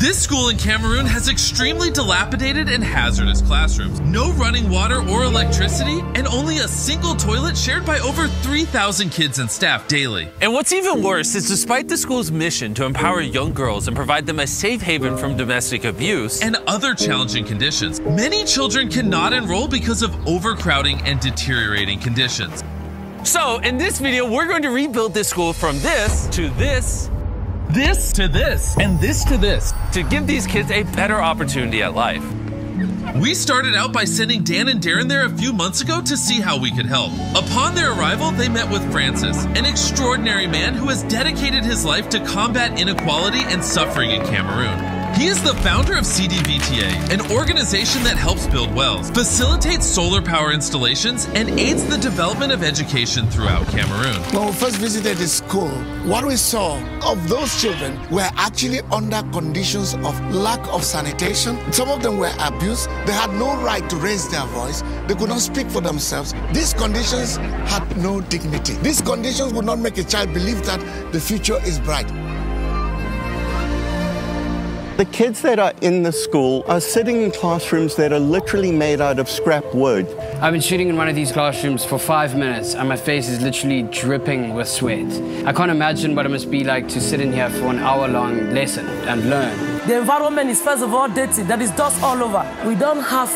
This school in Cameroon has extremely dilapidated and hazardous classrooms, no running water or electricity, and only a single toilet shared by over 3,000 kids and staff daily. And what's even worse is despite the school's mission to empower young girls and provide them a safe haven from domestic abuse and other challenging conditions, many children cannot enroll because of overcrowding and deteriorating conditions. So in this video, we're going to rebuild this school from this to this, this to this, and this to this, to give these kids a better opportunity at life. We started out by sending Dan and Darren there a few months ago to see how we could help. Upon their arrival, they met with Francis, an extraordinary man who has dedicated his life to combat inequality and suffering in Cameroon. He is the founder of CDVTA, an organization that helps build wells, facilitates solar power installations, and aids the development of education throughout Cameroon. When we first visited the school, what we saw of those children were actually under conditions of lack of sanitation. Some of them were abused. They had no right to raise their voice. They could not speak for themselves. These conditions had no dignity. These conditions would not make a child believe that the future is bright. The kids that are in the school are sitting in classrooms that are literally made out of scrap wood. I've been shooting in one of these classrooms for 5 minutes and my face is literally dripping with sweat. I can't imagine what it must be like to sit in here for an hour-long lesson and learn. The environment is first of all dirty. There is dust all over. We don't have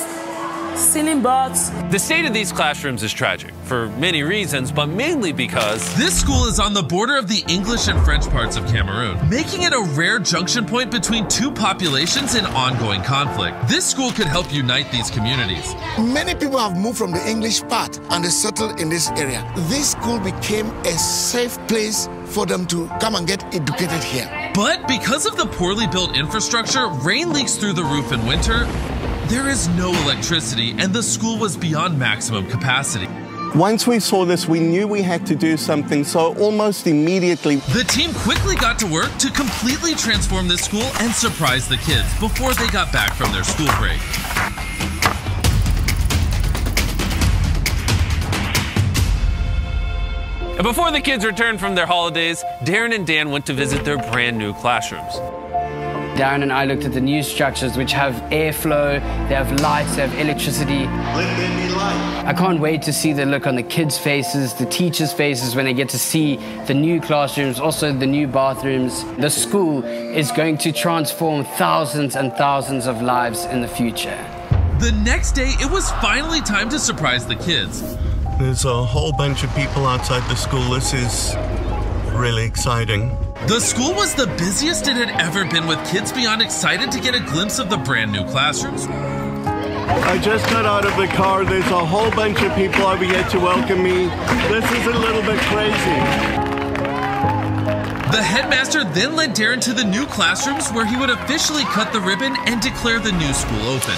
ceiling boards. The state of these classrooms is tragic for many reasons, but mainly because this school is on the border of the English and French parts of Cameroon, making it a rare junction point between two populations in ongoing conflict. This school could help unite these communities. Many people have moved from the English part and they settled in this area. This school became a safe place for them to come and get educated here. But because of the poorly built infrastructure, rain leaks through the roof in winter. There is no electricity, and the school was beyond maximum capacity. Once we saw this, we knew we had to do something, so almost immediately, the team quickly got to work to completely transform this school and surprise the kids before they got back from their school break. And before the kids returned from their holidays, Darren and Dan went to visit their brand new classrooms. Darren and I looked at the new structures which have airflow, they have lights, they have electricity. Let there be light. I can't wait to see the look on the kids' faces, the teachers' faces when they get to see the new classrooms, also the new bathrooms. The school is going to transform thousands and thousands of lives in the future. The next day, it was finally time to surprise the kids. There's a whole bunch of people outside the school. This is really exciting. The school was the busiest it had ever been, with kids beyond excited to get a glimpse of the brand new classrooms. I just got out of the car. There's a whole bunch of people over here to welcome me. This is a little bit crazy. The headmaster then led Darren to the new classrooms where he would officially cut the ribbon and declare the new school open.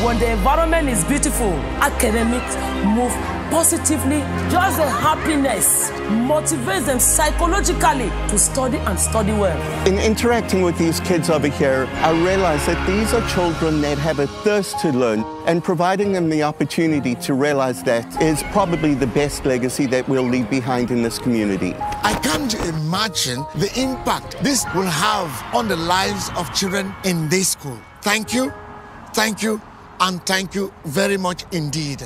When the environment is beautiful, academics move positively. Just the happiness motivates them psychologically to study and study well. in interacting with these kids over here, I realized that these are children that have a thirst to learn, and providing them the opportunity to realize that is probably the best legacy that we'll leave behind in this community. I can't imagine the impact this will have on the lives of children in this school. Thank you, and thank you very much indeed.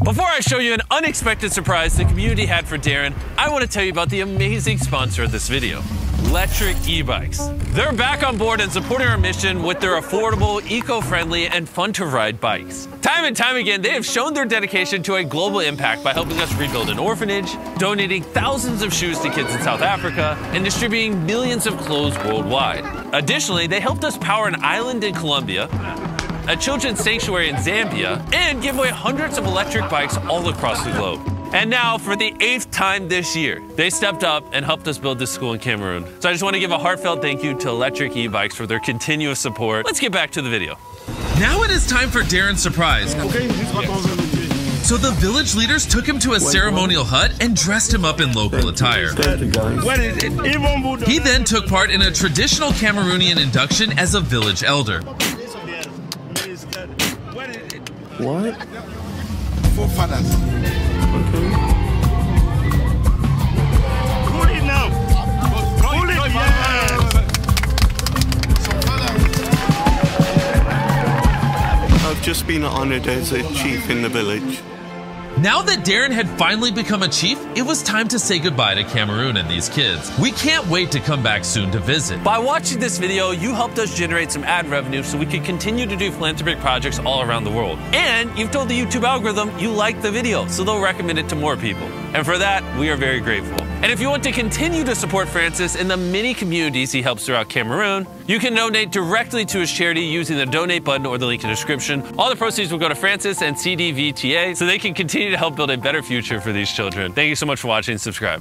Before I show you an unexpected surprise the community had for Darren, I want to tell you about the amazing sponsor of this video, electric e-bikes. They're back on board and supporting our mission with their affordable, eco-friendly, and fun-to-ride bikes. Time and time again, they have shown their dedication to a global impact by helping us rebuild an orphanage, donating thousands of shoes to kids in South Africa, and distributing millions of clothes worldwide. Additionally, they helped us power an island in Colombia, a children's sanctuary in Zambia, and give away hundreds of electric bikes all across the globe. And now, for the 8th time this year, they stepped up and helped us build this school in Cameroon. So I just want to give a heartfelt thank you to Electric E-Bikes for their continuous support. Let's get back to the video. Now it is time for Darren's surprise. Okay, So the village leaders took him to a ceremonial hut and dressed him up in local attire. He then took part in a traditional Cameroonian induction as a village elder. What? Forefathers. Okay. Pull it now. Pull it, yes. I've just been honored as a chief in the village. Now that Darren had finally become a chief, it was time to say goodbye to Cameroon and these kids. We can't wait to come back soon to visit. By watching this video, you helped us generate some ad revenue so we could continue to do philanthropic projects all around the world. And you've told the YouTube algorithm you liked the video, so they'll recommend it to more people. And for that, we are very grateful. And if you want to continue to support Francis in the many communities he helps throughout Cameroon, you can donate directly to his charity using the donate button or the link in the description. All the proceeds will go to Francis and CDVTA so they can continue to help build a better future for these children. Thank you so much for watching. Subscribe.